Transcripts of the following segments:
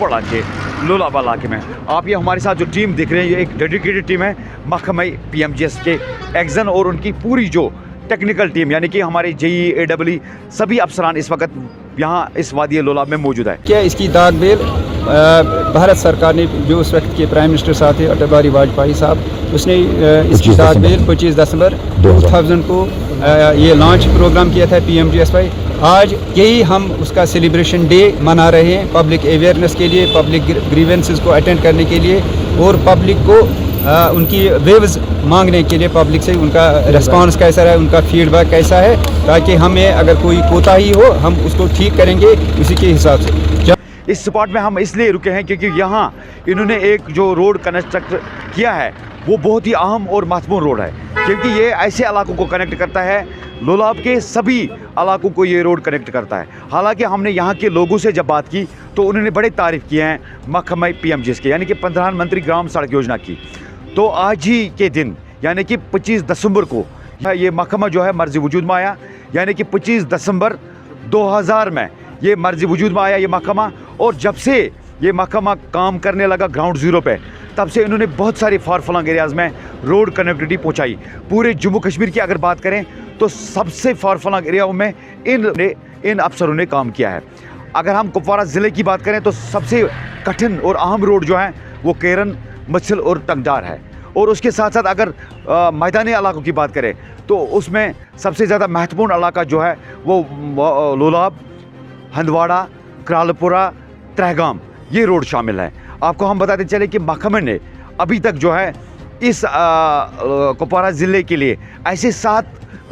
कुपवाड़ा के लोलाब इलाके में। आप ये हमारे साथ जो टीम देख रहे हैं, ये एक डेडिकेटेड टीम है महकमा PMGS के एक्जन और उनकी पूरी जो टेक्निकल टीम, यानी कि हमारे JE AEE सभी अफसरान इस वक्त यहाँ इस वादी लोलाब में मौजूद है। क्या इसकी दाग बेल भारत सरकार ने, जो उस वक्त के प्राइम मिनिस्टर साहब थे अटल बिहारी वाजपेयी साहब, उसने इसकी दाग बेल 25 दिसंबर 2000 को ये लॉन्च प्रोग्राम किया था PMGSY। आज यही हम उसका सेलिब्रेशन डे मना रहे हैं, पब्लिक अवेयरनेस के लिए, पब्लिक ग्रीवेंसेस को अटेंड करने के लिए और पब्लिक को उनकी वेव्स मांगने के लिए, पब्लिक से उनका रिस्पांस कैसा है, उनका फीडबैक कैसा है, ताकि हमें अगर कोई कोताही हो हम उसको ठीक करेंगे उसी के हिसाब से। इस स्पॉट में हम इसलिए रुके हैं क्योंकि यहाँ इन्होंने एक जो रोड कंस्ट्रक्ट किया है वो बहुत ही अहम और महत्वपूर्ण रोड है, क्योंकि ये ऐसे इलाकों को कनेक्ट करता है, लोलाब के सभी इलाकों को ये रोड कनेक्ट करता है। हालांकि हमने यहाँ के लोगों से जब बात की तो उन्होंने बड़े तारीफ़ किए हैं महकमा PMGS के, यानी कि प्रधानमंत्री ग्राम सड़क योजना की। तो आज ही के दिन यानी कि 25 दिसंबर को ये महकमा जो है मर्जी वजूद में आया, यानी कि 25 दिसंबर 2000 में ये मर्जी वजूद में आया ये महकमा। और जब से ये महकमा काम करने लगा ग्राउंड ज़ीरो पे, तब से इन्होंने बहुत सारे फार फ्लंग एरियाज़ में रोड कनेक्टिविटी पहुंचाई। पूरे जम्मू कश्मीर की अगर बात करें तो सबसे फार फ्लंग एरियाओं में इन अफसरों ने काम किया है। अगर हम कुपवाड़ा ज़िले की बात करें तो सबसे कठिन और अहम रोड जो है वो केरन, मच्छल और टंगडार है। और उसके साथ साथ अगर मैदानी इलाकों की बात करें तो उसमें सबसे ज़्यादा महत्वपूर्ण इलाका जो है वो लोलाब, हंदवाड़ा, क्रालपुरा, त्रेहगाम, ये रोड शामिल है। आपको हम बताते चले कि महकमा ने अभी तक जो है इस कुपवाड़ा ज़िले के लिए ऐसे 7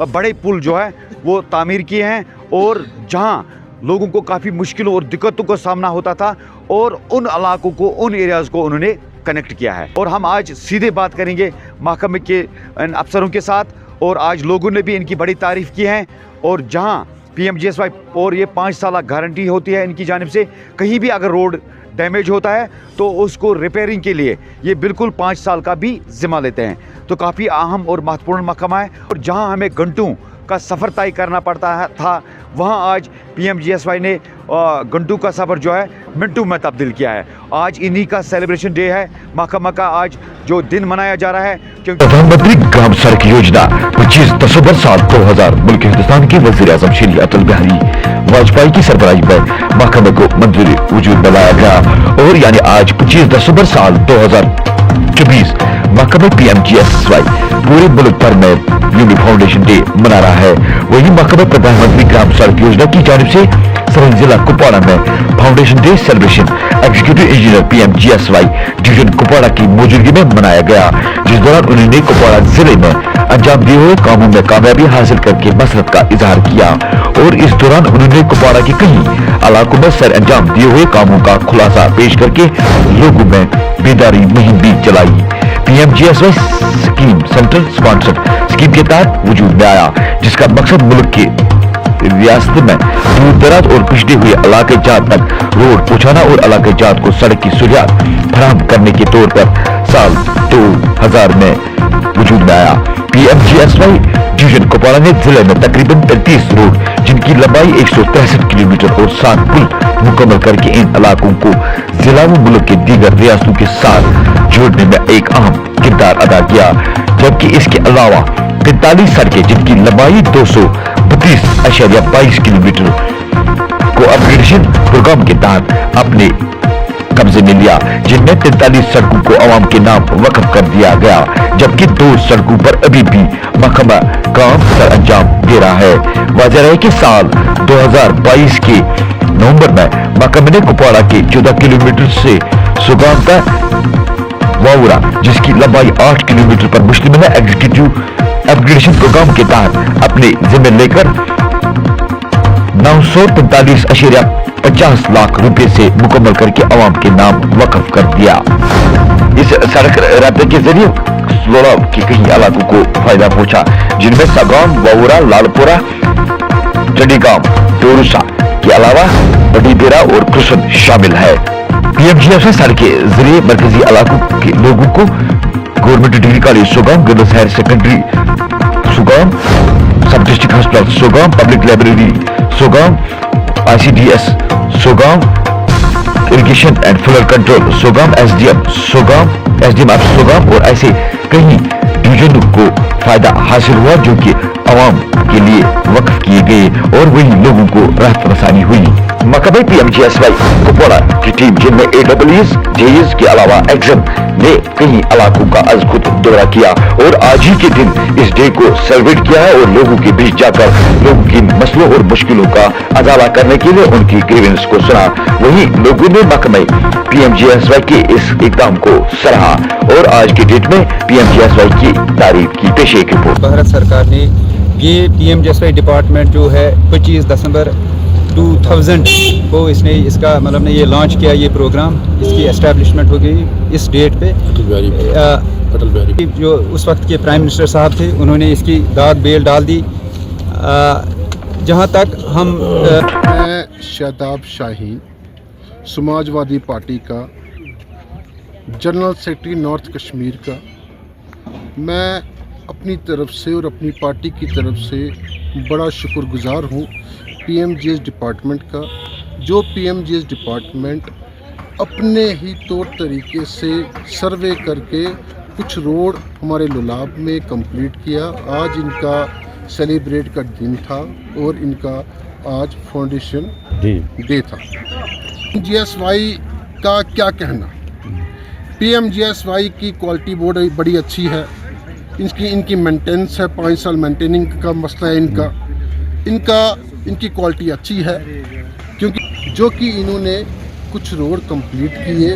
बड़े पुल जो है वो तामीर किए हैं, और जहां लोगों को काफ़ी मुश्किलों और दिक्कतों का सामना होता था और उन इलाकों को, उन एरियाज़ को उन्होंने कनेक्ट किया है। और हम आज सीधे बात करेंगे महकमे के इन अफसरों के साथ, और आज लोगों ने भी इनकी बड़ी तारीफ़ की है। और जहां PMGSY और ये 5 साल गारंटी होती है इनकी जानिब से, कहीं भी अगर रोड डैमेज होता है तो उसको रिपेयरिंग के लिए ये बिल्कुल 5 साल का भी ज़िम्मा लेते हैं। तो काफ़ी अहम और महत्वपूर्ण महकमा है। और जहां हमें घंटों का सफ़र तय करना पड़ता था, वहां आज PMGSY ने घंटों का सफ़र जो है मिनटों में तब्दील किया है। आज इन्हीं का सेलिब्रेशन डे है, महकमा का आज जो दिन मनाया जा रहा है, क्योंकि प्रधानमंत्री ग्राम सड़क योजना 25 दिसंबर साल 2000 मुल्क हिंदुस्तान के वज़ीर आज़म श्री अटल बिहारी वाजपेयी की सरबराही में महकमे को मंजूरी वजूद में लाया गया। और यानी आज 25 दिसंबर साल 2024 महकमा PMGSY पूरे मुल्क भर में यूनि फाउंडेशन डे मना रहा है। वही महकमा प्रधानमंत्री ग्राम सड़क योजना की जानिब से सरहद जिला कुपवाड़ा में foundation day celebration executive engineer PMGSY division Kupwara की मौजूदगी में मनाया गया, जिस दौरान उन्होंने कुपवाड़ा जिले में अंजाम दिए हुए कामों में कामयाबी हासिल करके मसरत का इजहार किया। और इस दौरान उन्होंने कुपवाड़ा के कई इलाकों में सर अंजाम दिए हुए कामों का खुलासा पेश करके लोगों में बेदारी मुहिम भी चलाई। PMGSY scheme central sponsored scheme के तहत वजूद में आया, जिसका मकसद मुल्क के रियासत में दूर दराज और पिछड़े हुए इलाके जात तक रोड पहुँचाना और इलाके जात को सड़क की सहूलियत फराहम करने के तौर पर साल 2000 में वजूद में आया। PMGSY डिवीजन कुपवाड़ा ने जिले में तकरीबन 33 रोड जिनकी लंबाई 163 किलोमीटर और 7 पुल मुकम्मल करके इन इलाकों को जिला व मुल्क के दीगर रियासतों के साथ जोड़ने में एक अहम किरदार अदा किया। जबकि इसके अलावा 45 सड़कें जिनकी लंबाई 232.22 किलोमीटर को अपग्रेडेशन प्रोग्राम के तहत अपने कब्जे में लिया, जिनमें 43 सड़कों को अवाम के नाम वक्फ कर दिया गया, जबकि 2 सड़कों पर अभी भी महकमा काम सर अंजाम दे रहा है। वजह है कि साल 2022 के नवंबर में महकमे ने कुपवाड़ा के 14 किलोमीटर से सुगाम का वावरा, जिसकी लंबाई 8 किलोमीटर पर मुश्तमिल है, एग्जीक्यूटिव अपग्रेडेशन प्रोग्राम के तहत अपने जिम्मे लेकर 945.50 लाख रुपए से मुकम्मल करके अवाम के नाम वक्फ कर दिया। इस सड़क रास्ते के जरिए लोलाब के कई इलाकों को फायदा पहुंचा, जिनमें सगाम, वावरा, लालपुरा, चंडीगाम, टोरुसा के अलावा बडीबेरा और कृष्ण शामिल है। PMGSY सड़क के जरिए मरकजी इलाकों के लोगों को government degree college Sugam, girls higher secondary Sugam, sub district hospital Sugam, public library Sugam, ICDS Sugam, irrigation and flood control Sogam SDM of Sogam और ऐसे कई डिवीजनों को फायदा हासिल हुआ जो कि आवाम के लिए वक्फ किए गए और वही लोगों को राहत रसानी हुई। मकबई PMGSY कुपवाड़ा की टीम जिनमें AEEs, JEs के अलावा एग्जाम ने कई इलाकों का आज खुद दौरा किया और आज ही के दिन इस डे को सेलिब्रेट किया है और लोगों के बीच जाकर लोगों की मसलों और मुश्किलों का अजाला करने के लिए उनकी ग्रीवेंस को सुना। वहीं लोगों ने महकमे PMGSY के इस इकदाम को सराहा और आज के डेट में PMGSY की तारीफ की। पेश एक रिपोर्ट। भारत सरकार ने ये PMGSY डिपार्टमेंट जो है 25 दिसंबर 2000 को इसका मतलब ने ये लॉन्च किया, ये प्रोग्राम, इसकी एस्टैब्लिशमेंट हो गई इस डेट पे। अटल बिहारी जो उस वक्त के प्राइम मिनिस्टर साहब थे, उन्होंने इसकी दाद बेल डाल दी। जहाँ तक हम मैं शादाब शाहीन, समाजवादी पार्टी का जनरल सेक्रेटरी नॉर्थ कश्मीर का, मैं अपनी तरफ से और अपनी पार्टी की तरफ से बड़ा शुक्रगुजार हूँ PMGS डिपार्टमेंट का, जो PMGS डिपार्टमेंट अपने ही तौर तरीके से सर्वे करके कुछ रोड हमारे लुलाब में कंप्लीट किया। आज इनका सेलिब्रेट का दिन था और इनका आज फाउंडेशन डे था। PMGSY का क्या कहना, PMGSY की क्वालिटी बहुत बड़ी अच्छी है, इनकी मेंटेनेंस है, 5 साल मेंटेनिंग का मसला है इनकी क्वालिटी अच्छी है, क्योंकि जो कि इन्होंने कुछ रोड कंप्लीट किए,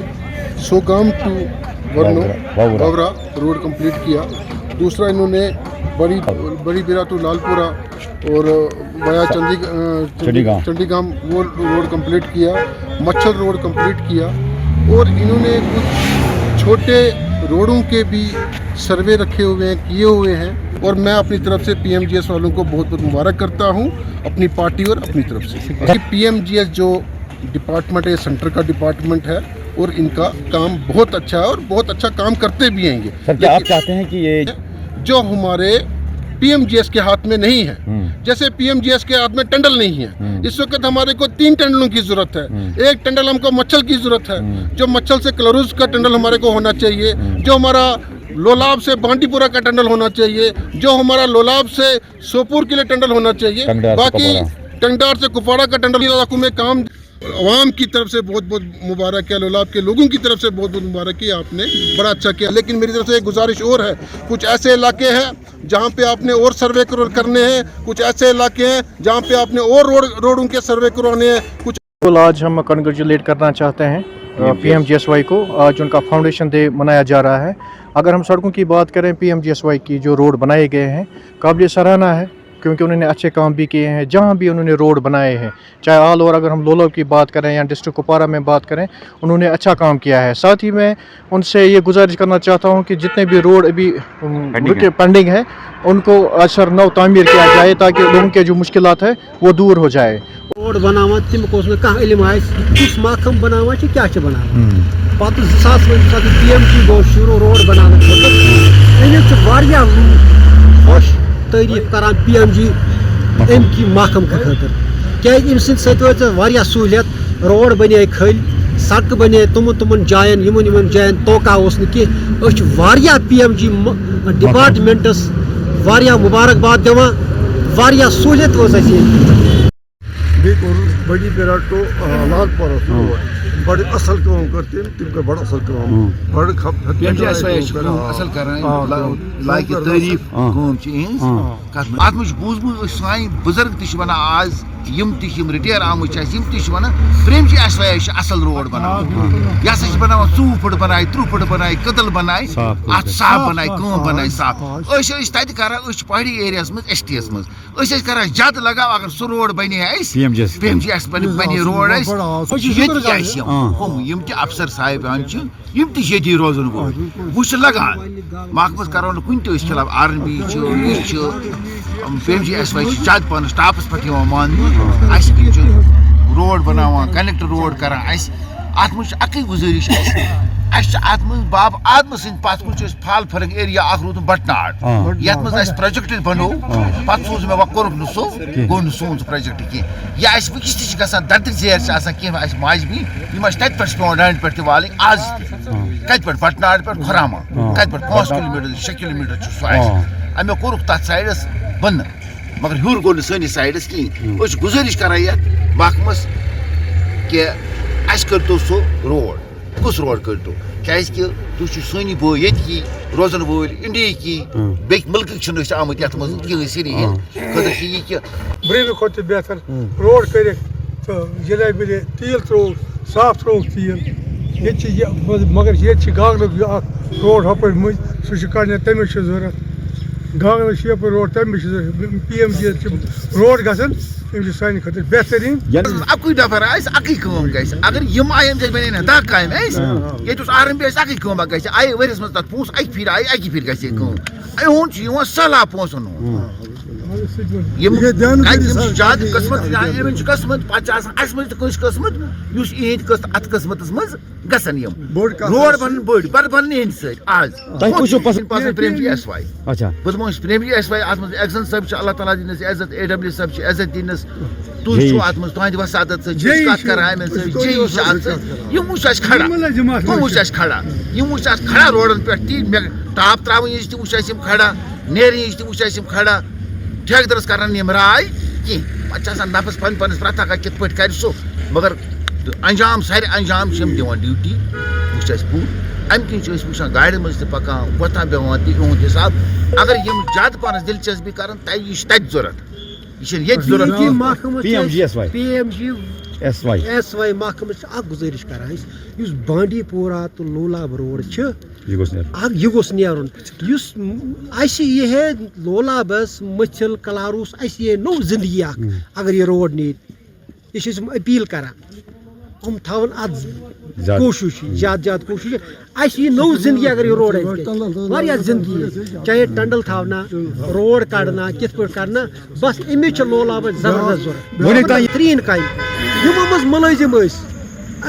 Sogam to Bawra road complete किया। दूसरा इन्होंने बड़ी बिरा टू लालपुरा और वाया चंडीगाम वो रोड कंप्लीट किया, मच्छर रोड कंप्लीट किया और इन्होंने कुछ छोटे रोडों के भी सर्वे रखे हुए हैं, किए हुए हैं। और मैं अपनी तरफ से PMGS वालों को बहुत बहुत मुबारक करता हूं, अपनी पार्टी और अपनी तरफ से। PMGS जो डिपार्टमेंट है, सेंटर का डिपार्टमेंट है और इनका काम बहुत अच्छा है और बहुत अच्छा काम करते भी हैं ये। सर, क्या आप चाहते हैं कि ये जो हमारे PMGS के हाथ में नहीं है, जैसे PMGS के हाथ में टंडल नहीं है, इस वक्त हमारे को 3 टंडलों की जरूरत है। एक टंडल हमको मच्छल की जरूरत है, जो मच्छल से क्लोरूज का टंडल हमारे को होना चाहिए, जो हमारा लोलाब से बांडीपुरा का टंडल होना चाहिए, जो हमारा लोलाब से सोपुर के लिए टंडल होना चाहिए, बाकी टंगडार से कुपवाड़ा का टंडल इलाकों में काम। अवाम की तरफ से बहुत बहुत मुबारक है, लोलाब के लोगों की तरफ से बहुत बहुत मुबारक है, आपने बड़ा अच्छा किया। लेकिन मेरी तरफ से एक गुजारिश और है, कुछ ऐसे इलाके हैं जहाँ पे आपने और सर्वे करने हैं, कुछ ऐसे इलाके हैं जहाँ पे आपने और रोडों के सर्वे करवाने हैं। कुछ आज हम कंग्रेचुलेट करना चाहते हैं PMGSY को, आज उनका फाउंडेशन डे मनाया जा रहा है। अगर हम सड़कों की बात करें, PMGSY की जो रोड बनाए गए हैं काबिल सराहना है, क्योंकि उन्होंने अच्छे काम भी किए हैं। जहाँ भी उन्होंने रोड बनाए हैं, चाहे ऑल ओवर अगर हम लोलाब की बात करें या डिस्ट्रिक्ट कुपवाड़ा में बात करें, उन्होंने अच्छा काम किया है। साथ ही मैं उनसे ये गुजारिश करना चाहता हूँ कि जितने भी रोड अभी पेंडिंग है उनको असर नव तामीर किया जाए, ताकि लोगों के जो मुश्किलात है वो दूर हो जाए। रोड बनावा तमिस इलम किस महकम बनावा क्या पत 2000 PMG गो शुरू रोड बनाने खुश तारीफ करान PMG की महकम खतर, क्या सत्य सहूलियत, रोड बने खल, सड़क बने तुमन जायन जायन तोका कह PMG डिपार्टमेंटस मुबारकबाद दिवान, सहूलियत बड़ी बेरा तो लालपुरा रोड बड़े असल काम करते हैं, तिम बड़ा असल काम बड़े असल कर लाइक तारीफ काम अत मुझ बूझ सानी बुजुर्ग तन आज यम रिटायर आम PMGSY असल रोड बना यह 2 फुट बनाए 3 फुट बनाए कदल बनाए अत साफ बनाए कम बनाए साफ तत कर पहाड़ी एरिया मज STS मज कर जद लगा अगर सह रोड बने PMGS बने रोड हम अफसर साहिबान ये रोजन वो लगान महकमस करो कुन खिलाफ RNB PMGSY ज्यादा पान टापस पे मान रोड बनावान कनेक्ट रोड करान अत मुझ अक गुजारिश باب آدم سند پت کن پھال فرنگ ایریا اخ روٗدمُت بٹناڈ یتھ منٛز اَسہِ پروجیکٹ بنو پتہٕ سوٗز مےٚ وۄنۍ کوٚرُکھ نہٕ سُہ گوٚو نہٕ سون سُہ پروجیکٹ کینٛہہ یا اَسہِ وٕنکیٚس تہِ چھِ گژھان دردِ زیر چھِ آسان کینٛہہ اَسہِ ماجہِ بیٚنہِ یِم اَسہِ تَتہِ پٮ۪ٹھ چھِ پٮ۪وان ڈانہِ پٮ۪ٹھ تہِ والٕنۍ آز تہِ کَتہِ پٮ۪ٹھ بٹناڈ پٮ۪ٹھ کھۄراما کَتہِ پٮ۪ٹھ 5 کِلوٗمیٖٹر 6 کِلوٗمیٖٹر چھُ سُہ اَسہِ اَمے کوٚرُکھ تَتھ سایڈَس بنٛد مگر ہیوٚر گوٚو نہٕ سٲنِس سایڈَس کِہیٖنۍ أسۍ چھِ گُزٲرِش کَران یَتھ محکمَس کہِ اَسہِ کٔرۍتو سُہ روڈ کُس روڈ کٔرۍتو کیٛازِکہِ تُہۍ چھُو سٲنی بٲے ییٚتکی روزن وٲلۍ اِنڈیہِکی بیٚکہِ مُلکٕکۍ چھِنہٕ أسۍ آمٕتۍ یَتھ منٛز کِہیٖنۍ سری ہِنٛدۍ خٲطرٕ چھِ یہِ کہِ برٛونٛہمہِ کھۄتہٕ تہِ بہتر روڈ کٔرِکھ تہٕ ییٚلہِ بٔلۍ تیٖل ترٛووُکھ صاف ترٛووُکھ تیٖل ییٚتہِ چھِ یہِ مگر ییٚتہِ چھِ گاگرُک یہِ اکھ روڈ ہۄپٲرۍ مٔنٛزۍ سُہ چھُ کَڑنہِ تَمِچ چھِ ضوٚرَتھ گاگرَس چھِ یَپٲرۍ روڈ تَمِچ چھِ ضوٚرَتھ PMG چھِ روڈ گژھن یِم چھِ سانہِ خٲطرٕ بہتریٖن اَکُے نفر آسہِ اَکٕے کٲم گژھِ اگر یِم آیَن گژھِ بَنے نا دَہ کامہِ اَسہِ ییٚتہِ اوس RMB اَسہِ اَکٕے کٲم گژھِ آیہِ ؤریَس منٛز تَتھ پونٛسہٕ اَکہِ پھِرِ آیہِ اَکہِ پھِرِ گژھِ یہِ کٲم یِہُنٛد چھُ یِوان سہلاب پونٛسَن ہُنٛد یِم چھِ زیادٕ قٕسمت یِمن چھُ قٕسمت پَتہٕ چھِ آسان اَسہِ منٛز تہِ کٲنٛسہِ قٕسمت یُس یِہِنٛدِ اَتھ قٕسمتَس منٛز گژھن یِم روڈ بَنن بٔڑۍ پَتہٕ بَنن یِہِنٛدِ سۭتۍ آز پَسنٛد پرٛیمجی SY بہٕ دِمہوس پرٛیمجی SY اَتھ منٛز ایٚگزن صٲب چھِ اللہ تعالیٰ دِنَس عزت AW صٲب چھِ عزت دِنَس تُہۍ چھِو اَتھ منٛز تُہنٛدِ وسادت سۭتۍ چھِ أسۍ کَتھ کَران یِمن سۭتۍ جے چھِ اَتھ سۭتۍ یِم وٕچھ اَسہِ کھڑا یِم وٕچھ اَسہِ کھڑا روڈَن پٮ۪ٹھ تی مےٚ ٹاپ ترٛاوٕنۍ وِزِ تہِ وٕچھ اَسہِ یِم کھڑا نیرِ وِزِ تہِ وٕچھ اَسہِ یِم کھڑا ٹھیکدَرَس کَرَن یِم راے کینٛہہ پَتہٕ چھِ آسان نفس پنٛنِس پرٛٮ۪تھ اکھ کِتھ پٲٹھۍ کَرِ سُہ مگر انجام سارِ انجام چھِ یِم دِوان ڈیوٗٹی وٕچھ اَسہِ پوٗرٕ اَمہِ کِنۍ چھِ أسۍ وٕچھان گاڑِ منٛز تہِ پَکان وۄتھان بیٚہوان تہِ یِہُنٛد حِساب اگر یِم زیادٕ پَہنَس دِلچسپی کَرَن تۄہہِ یہِ چھِ تَتہِ ضوٚرَتھ یہِ چھِنہٕ ییٚتہِ ضوٚرَتھ PMG SY محکمَس چھِ اَکھ گُزٲرِش کَران أسۍ یُس بانڈی پورہ تہٕ لولاب روڈ چھِ یہِ گوٚژھ نیرُن یُس اَسہِ یی ہے لولابَس مٔچھِل کلاروٗس اَسہِ یی ہے نوٚو زِندگی اَکھ اگر یہِ روڈ نیرِ یہِ چھِ أسۍ أپیٖل کَران یِم تھاوَن اَتھ کوٗشِش زیادٕ کوٗشِش اَسہِ یی نوٚو زِندگی اگر یہِ روڈ اَسہِ واریاہ زِندگی چاہے ٹنڈل تھاونا روڈ کَڑنا کِتھ پٲٹھۍ کَرنا بَس أمِس چھِ لولابَس زبردست ضوٚرَتھ ترٛیٚیِن کامہِ یِمو منٛز مُلٲزِم ٲسۍ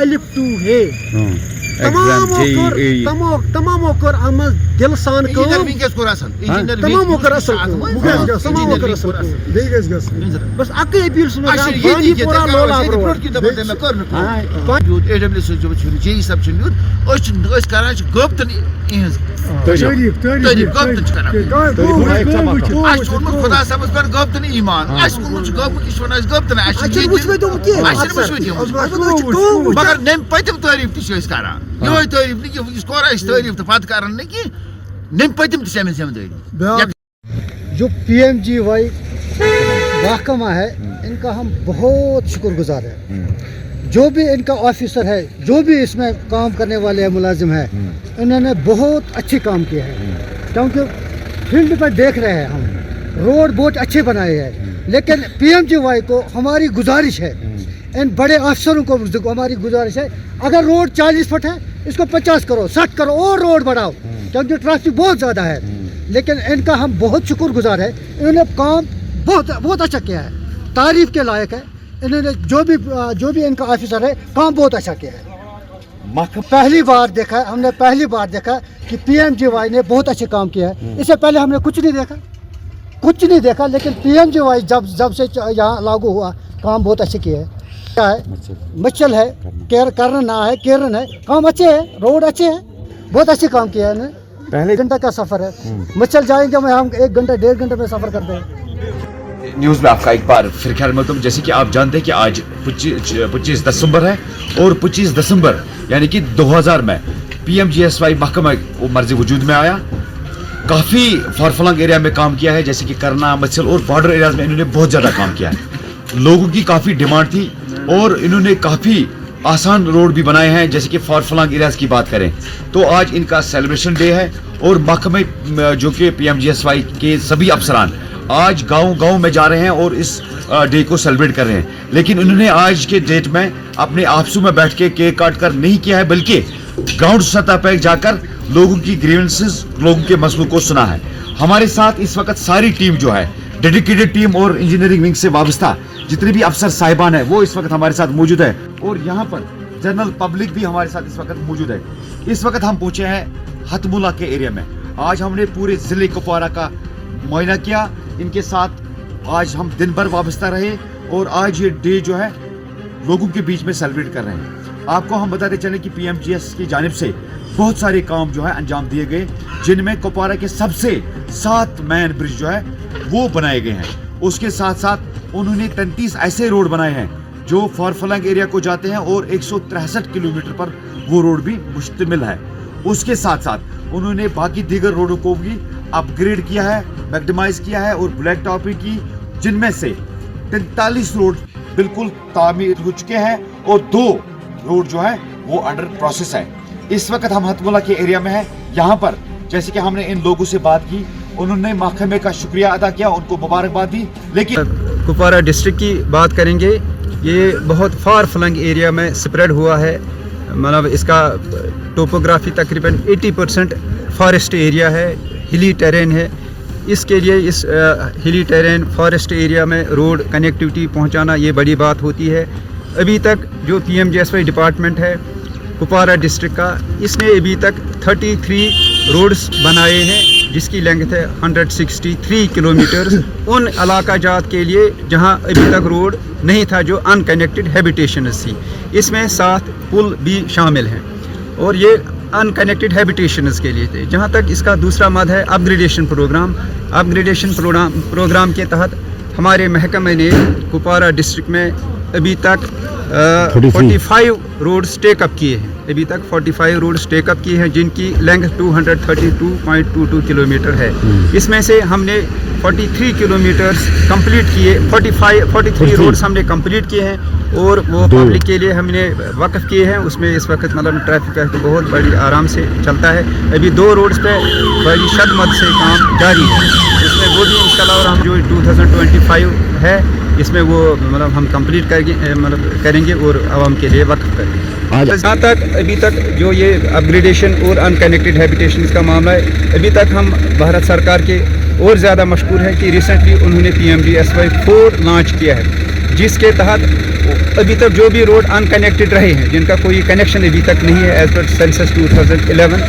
الف ٹُو ہے تمامو کٔر اَتھ منٛز دِلہٕ سان کٲم تمامو کٔر اَصٕل بَس اَکٕے أپیٖل چھُس بہٕ کران بانڈی پورہ لولاب روڈ AW صٲب چھُنہٕ JE صٲب چھُنہٕ یُن أسۍ کران چھِ گٲبتن یِہٕنٛز تعریٖف گٲبتن چھِ کران اَسہِ چھُ اوٚنمُت خۄدا صٲبَس پٮ۪ٹھ گٲبتن ایٖمان اَسہِ اوٚنمُت چھُ گٲبمُت یہِ چھُ وَنان اَسہِ گٲبتن اَسہِ چھِنہٕ وٕچھمٕتۍ مگر نَمہِ پٔتِم تعریٖف تہِ چھِ أسۍ کران یِہوٚے تعریٖف نہٕ کینٛہہ یُس کوٚر اَسہِ تعریٖف تہٕ پَتہٕ کران نہٕ کینٛہہ نَمہِ پٔتِم تہِ چھِ أمِس ذِمہٕ دٲری جو PMGY محکمہ ہے ان کا ہم بہت شکر گزار ہیں جو بھی ان کا آفیسر ہے جو بھی اس میں کام کرنے والے ملازم ہیں انہوں نے بہت اچھے کام کیے ہیں کیونکہ فیلڈ پر دیکھ رہے ہیں ہم روڈ بہت اچھے بنائے ہیں لیکن PMGY کو ہماری گزارش ہے ان بڑے افسروں کو ہماری گزارش ہے اگر روڈ 40 فٹ ہے اس کو 50 کرو 60 کرو اور روڈ بڑھاؤ کیونکہ ٹریفک بہت زیادہ ہے لیکن ان کا ہم بہت شکر گزار ہے انہوں نے کام بہت اچھا کیا ہے تعریف کے لائق ہے انہوں نے جو بھی ان کا آفیسر ہے کام بہت اچھا کیا ہے پہلی بار دیکھا کہ PMGY نے بہت اچھے کام کیا ہے اس سے پہلے ہم نے کچھ نہیں دیکھا لیکن PMGY جب سے یہاں لاگو ہوا کام بہت اچھے کیے ہیں کیا ہے مچل ہے کرن ہے کیرن ہے کام اچھے ہیں روڈ اچھے ہیں بہت اچھے کام کیا ہے انہوں نے پہلے گھنٹہ کا سفر ہے مچل جائیں گے ہم 1 گھنٹہ 1.5 گھنٹے میں سفر کرتے ہیں نیوز میں آپ کا ایک بار پھر خیر مقدم جیسے کہ آپ جانتے ہیں کہ آج 25 دسمبر ہے اور 25 دسمبر یعنی کہ 2000 میں PMGSY محکمہ مرضی وجود میں آیا کافی فارفلنگ ایریا میں کام کیا ہے جیسے کہ کرنا مچھل اور بارڈر ایریاز میں انہوں نے بہت زیادہ کام کیا ہے لوگوں کی کافی ڈیمانڈ تھی اور انہوں نے کافی آسان روڈ بھی بنائے ہیں جیسے کہ فارفلنگ ایریاز کی بات کریں تو آج ان کا سیلیبریشن ڈے ہے اور محکمہ جو کہ PMGSY کے سبھی افسران آج گاؤں میں جا رہے ہیں اور اس ڈے کو سیلیبریٹ کر رہے ہیں لیکن انہوں نے آج کے ڈیٹ میں اپنے آپسوں میں بیٹھ کے کیک کاٹ کر نہیں کیا ہے بلکہ گراؤنڈ سطح پہ جا کر لوگوں کی گریونسز لوگوں کے مسئلوں کو سنا ہے ہمارے ساتھ اس وقت ساری ٹیم جو ہے ڈیڈیکیٹڈ ٹیم اور انجینئرنگ ونگ سے وابستہ جتنے بھی افسر صاحبان ہیں وہ اس وقت ہمارے ساتھ موجود ہے اور یہاں پر जनरल पब्लिक भी हमारे साथ इस वक्त मौजूद है। इस वक्त हम पहुंचे हैं हथमुला के एरिया में। आज हमने पूरे ज़िले कुपवारा का मुआयना किया, इनके साथ आज हम दिन भर वाबस्ता रहे और आज ये डे जो है लोगों के बीच में सेलिब्रेट कर रहे हैं। आपको हम बताते चलें कि PMGS की जानिब से बहुत सारे काम जो है अंजाम दिए गए, जिनमें कुपवारा के सबसे 7 मैन ब्रिज जो है वो बनाए गए हैं। उसके साथ साथ उन्होंने 33 ऐसे रोड बनाए हैं जो फॉरफलंग एरिया को जाते हैं और 163 किलोमीटर पर वो रोड भी मुश्तमिल है। उसके साथ साथ उन्होंने बाकी दीगर रोडों को भी अपग्रेड किया है, मैक्सिमाइज किया है और ब्लैक टॉपिंग की, जिनमें से 43 रोड बिल्कुल तामीर हो चुके हैं और 2 रोड जो है वो अंडर प्रोसेस है। इस वक्त हम हथमुला के एरिया में हैं। यहाँ पर जैसे कि हमने इन लोगों से बात की, उन्होंने महकमे का शुक्रिया अदा किया, उनको मुबारकबाद दी। लेकिन कुपवारा डिस्ट्रिक्ट की बात करेंगे, ये बहुत फार फ्लंग एरिया में स्प्रेड हुआ है। मतलब इसका टोपोग्राफी तकरीबन 80% फॉरेस्ट एरिया है, हिली टेरेन है। इसके लिए इस हिली टेरेन फॉरेस्ट एरिया में रोड कनेक्टिविटी पहुंचाना ये बड़ी बात होती है। अभी तक जो PMGSY डिपार्टमेंट है कुपवारा डिस्ट्रिक्ट का, इसने अभी तक 33 रोड्स बनाए हैं जिसकी लेंथ है 163 किलोमीटर उन इलाका जात के लिए जहां अभी तक रोड नहीं था, जो अनकनेक्टेड हैबिटेशंस थी। इसमें 7 पुल भी शामिल हैं और ये अनकनेक्टेड हैबिटेशंस के लिए थे। जहां तक इसका दूसरा मद है अपग्रेडेशन प्रोग्राम के तहत हमारे महकमे ने कुपवारा डिस्ट्रिक्ट में अभी तक 45 रोड्स टेकअप किए हैं। अभी तक 45 रोड्स टेकअप किए हैं जिनकी लेंथ 232.22 किलोमीटर है। इसमें से हमने 43 किलोमीटर कंप्लीट किए, 43 रोड्स हमने कंप्लीट किए हैं और वो पब्लिक के लिए हमने वक्फ किए हैं। उसमें इस वक्त मतलब ट्रैफिक का तो बहुत बड़ी आराम से चलता है। अभी 2 रोड्स पे बड़ी शदमत से काम जारी है, इसमें वो भी इंशाल्लाह और हम जो 2025 है इसमें वो मतलब हम कंप्लीट करेंगे और आवाम के लिए वक्फ करेंगे। जहाँ तक अभी तक जो ये अपग्रेडेशन और अनकनेक्टेड हैबिटेशन का मामला है, अभी तक हम भारत सरकार के और ज़्यादा मशकूर हैं कि रिसेंटली उन्होंने PMGSY 4 लॉन्च किया है, जिसके तहत अभी तक जो भी रोड अनकनेक्टेड रहे हैं, जिनका कोई कनेक्शन अभी तक नहीं है, एज़ पर सेंसस 2011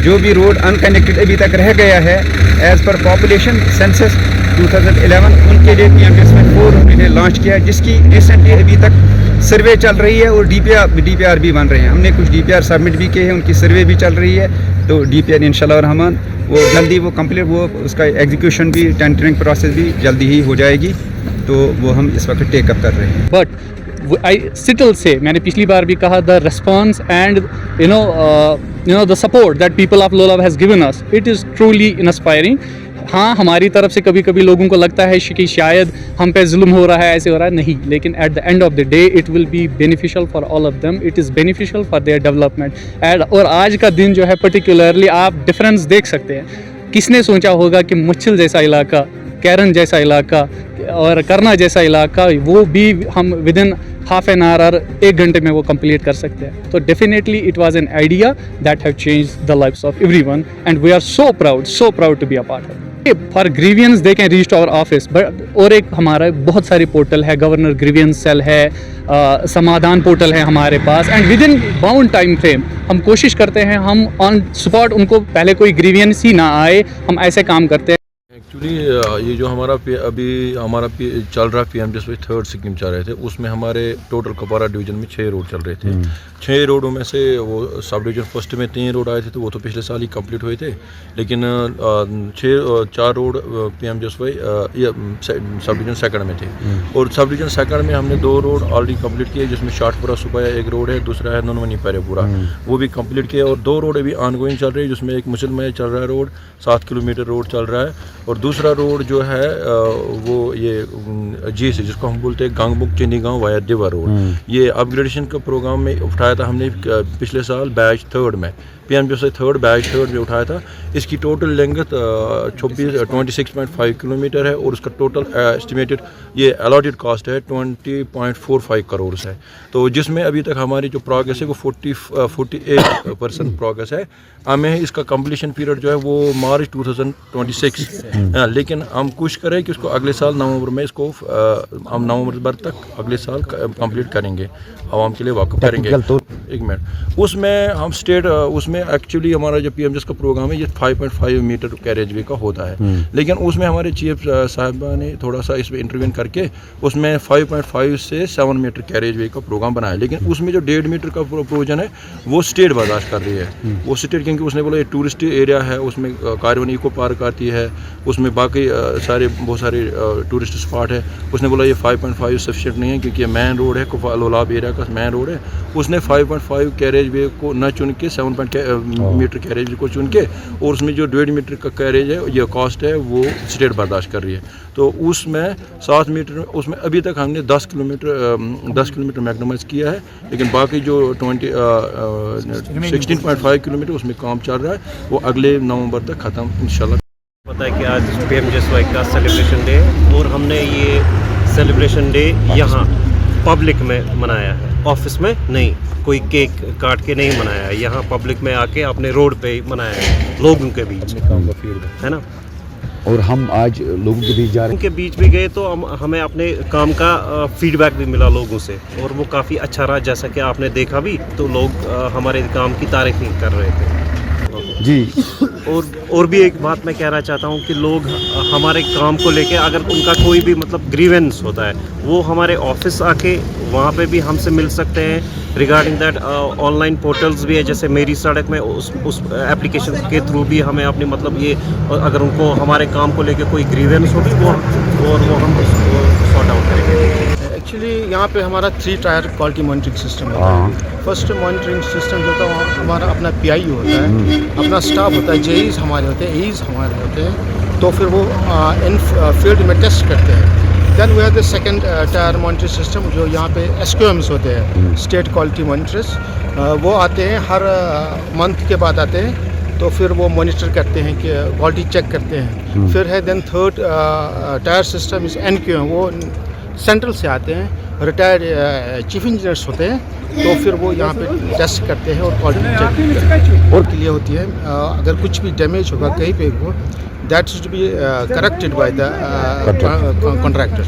जो भी रोड अनकनेक्टेड अभी तक रह गया है एज़ पर पॉपुलेशन सेंसस 2011, उनके लिए PMGSY 4 उन्होंने लॉन्च किया है, जिसकी रिसेंटली अभी तक सर्वे चल रही है और DPR भी बन रहे हैं। हमने कुछ DPR सबमिट भी किए हैं, उनकी सर्वे भी चल रही है। तो DPR इंशाल्लाह रहमान वो जल्दी वो कंप्लीट, वो उसका एग्जीक्यूशन भी, टेंडरिंग प्रोसेस भी जल्दी ही हो जाएगी। तो वो हम इस वक्त टेकअप कर रहे हैं। बट आई स्टिल से, मैंने पिछली बार भी कहा, the response and the support that people of Lolab has given us, it is truly inspiring. हाँ, हमारी तरफ से कभी कभी लोगों को लगता है कि शायद हम पे जुल्म हो रहा है, ऐसे हो रहा है, नहीं, लेकिन at the end of the day it will be beneficial for all of them, it is beneficial for their development. और आज का दिन जो है पर्टिकुलरली आप डिफरेंस देख सकते हैं। किसने सोचा होगा कि मुच्छिल जैसा इलाका, कैरन जैसा इलाका और करना जैसा इलाका, वो भी हम with in half an hour और 1 घंटे में वो कंप्लीट कर सकते हैं। तो definitely it was an idea that have changed the lives of everyone and we are so proud to be a part of. For grievances they can reach to our office, but और एक हमारा बहुत सारे portal है, governor grievance cell है, समाधान portal है हमारे पास, and within bound time frame हम कोशिश करते हैं हम ऑन स्पॉट उनको पहले कोई ग्रीवियंस ही ना आए, हम ऐसे काम करते हैं। एक्चुअली ये जो हमारा चल रहा PMGSY 3rd स्कीम चल रहे थे, उसमें हमारे टोटल कुपवारा डिवीज़न में 6 रोड चल रहे थे। 6 रोडों में से वो सब डिवीज़न फर्स्ट में 3 रोड आए थे, तो वो तो पिछले साल ही कंप्लीट हुए थे। लेकिन 4 road PMGSY sub division second में थे और सब डिवीज़न सेकंड में हमने 2 रोड ऑलरेडी कंप्लीट किए, जिसमें शाटपुरा सुबाया एक रोड है, दूसरा है ननवनी पैरेपुरा, वो भी कंप्लीट किया। और 2 रोड अभी ऑनगोइंग चल रही है, जिसमें एक मुसलमान चल रहा है रोड, 7 किलोमीटर रोड चल रहा है, और दूसरा रोड जो है वो ये GC जिसको हम बोलते हैं गांगबुक चीनी गांव वाया दिवा रोड, ये अपग्रेडेशन का प्रोग्राम में उठाया था हमने पिछले साल बैच 3rd में। PMGSY थर्ड बैच थर्ड जो उठाया था, इसकी टोटल लेंथ 26.5 किलोमीटर है और उसका टोटल एस्टिमेटेड ये अलॉटेड कॉस्ट है 20.45 करोड़ है। तो जिसमें अभी तक हमारी जो प्रोग्रेस है वो 48% प्रोग्रेस है। हमें इसका कंप्लीशन पीरियड जो है वो मार्च 2026, लेकिन हम कोशिश करें कि उसको अगले साल नवंबर में इसको हम नवंबर तक अगले साल कंप्लीट करेंगे, आवाम के लिए वाकफ करेंगे। एक मिनट, उसमें हम स्टेट उसमें एक्चुअली हमारा जो PMGS का प्रोग्राम है ये 5.5 मीटर कैरेज वे का होता है, लेकिन उसमें हमारे चीफ साहबा ने थोड़ा सा इसमें इंटरवीन करके उसमें 5.5 से 7 मीटर कैरेज वे का प्रोग्राम बनाया। लेकिन उसमें जो 1.5 मीटर का प्रोविजन है वो स्टेट बर्दाश्त कर रही है, वो स्टेट, क्योंकि उसने बोला ये टूरिस्ट एरिया है, उसमें कारवन इको पार्क आती है, उसमें बाकी बहुत सारे टूरिस्ट स्पॉट है। उसने बोला ये 5.5 सफिशिएंट नहीं है क्योंकि ये मेन रोड है, लोलाब एरिया का मेन रोड है। उसने 5.5 कैरेज वे को न चुन के 7 मीटर कैरेज वे को चुन के, और उसमें जो 1.5 मीटर का कैरेज है ये कॉस्ट है वो स्टेट बर्दाश्त कर रही है। तो उसमें 7 मीटर उसमें अभी तक हमने 10 किलोमीटर मैग्नमाइज किया है, लेकिन बाकी जो 16.5 किलोमीटर उसमें काम चल रहा है, वो अगले नवंबर तक ख़त्म इंशाल्लाह। पता है कि आज PMGSY का सेलिब्रेशन डे है और हमने ये सेलिब्रेशन डे यहाँ पब्लिक में मनाया है, ऑफिस में नहीं, कोई केक काट के नहीं मनाया है, यहाँ पब्लिक में आके अपने रोड पे मनाया है, लोगों के बीच, है ना। और हम आज लोगों के बीच जा रहे हैं, उनके बीच भी गए तो हमें अपने काम का फीडबैक भी मिला लोगों से, और वो काफ़ी अच्छा रहा, जैसा कि आपने देखा भी, तो लोग हमारे काम की तारीफ़ कर रहे थे जी। और भी एक बात मैं कहना चाहता हूँ कि लोग हमारे काम को लेके अगर उनका कोई भी मतलब ग्रीवेंस होता है वो हमारे ऑफिस आके वहाँ पे भी हमसे मिल सकते हैं। रिगार्डिंग दैट ऑनलाइन पोर्टल्स भी है, जैसे मेरी सड़क में, उस एप्लीकेशन के थ्रू भी हमें अपनी मतलब ये अगर उनको हमारे काम को लेके कोई ग्रीवेंस होगी वो हम सॉर्ट आउट करेंगे। एक्चुअली यहाँ पे हमारा 3 टायर क्वालिटी मॉनिटरिंग सिस्टम होता है। फर्स्ट मॉनिटरिंग सिस्टम जो होता है हमारा अपना PIU होता है, अपना स्टाफ होता है, JEs हमारे होते हैं, AEs हमारे होते हैं, तो फिर वो इन फील्ड में टेस्ट करते हैं। Then we have the second tier monitoring system जो यहाँ पे SQMs होते हैं, स्टेट क्वालिटी मॉनिटर्स, वो आते हैं हर मंथ के बाद आते हैं, तो फिर वो मॉनिटर करते हैं कि क्वालिटी चेक करते हैं। फिर है देन थर्ड टायर सिस्टम इस NQM, वो सेंट्रल से आते हैं, रिटायर्ड चीफ इंजीनियर्स होते हैं, तो फिर वो यहाँ पे टेस्ट करते हैं और क्वालिटी चेक और के लिए होती है। अगर कुछ भी डैमेज होगा कहीं पे वो that should be corrected by the contractor.